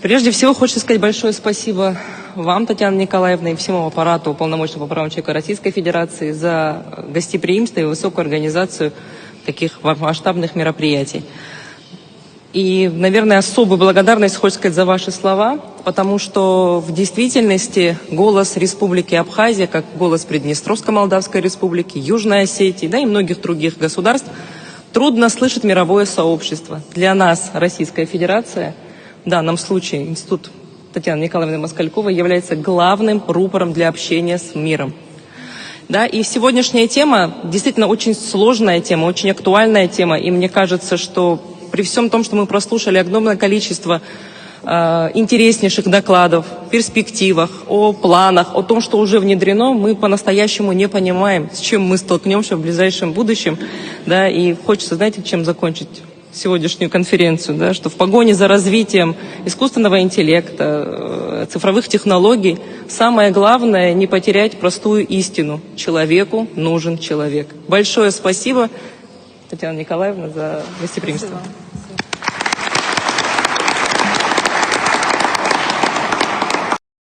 Прежде всего, хочется сказать большое спасибо вам, Татьяна Николаевна, и всему аппарату Уполномоченного по правам человека Российской Федерации за гостеприимство и высокую организацию таких масштабных мероприятий. И, наверное, особую благодарность хочется сказать за ваши слова, потому что в действительности голос Республики Абхазия, как голос Приднестровско-Молдавской Республики, Южной Осетии, да и многих других государств, трудно слышит мировое сообщество. Для нас Российская Федерация, в данном случае Институт Татьяны Николаевны Москальковой, является главным рупором для общения с миром. Да, и сегодняшняя тема действительно очень сложная тема, очень актуальная тема, и мне кажется, что при всем том, что мы прослушали огромное количество интереснейших докладов, перспективах, о планах, о том, что уже внедрено, мы по-настоящему не понимаем, с чем мы столкнемся в ближайшем будущем. Да, и хочется, знаете, чем закончить сегодняшнюю конференцию, да, что в погоне за развитием искусственного интеллекта, цифровых технологий, самое главное не потерять простую истину. Человеку нужен человек. Большое спасибо, Татьяна Николаевна, за гостеприимство. Спасибо.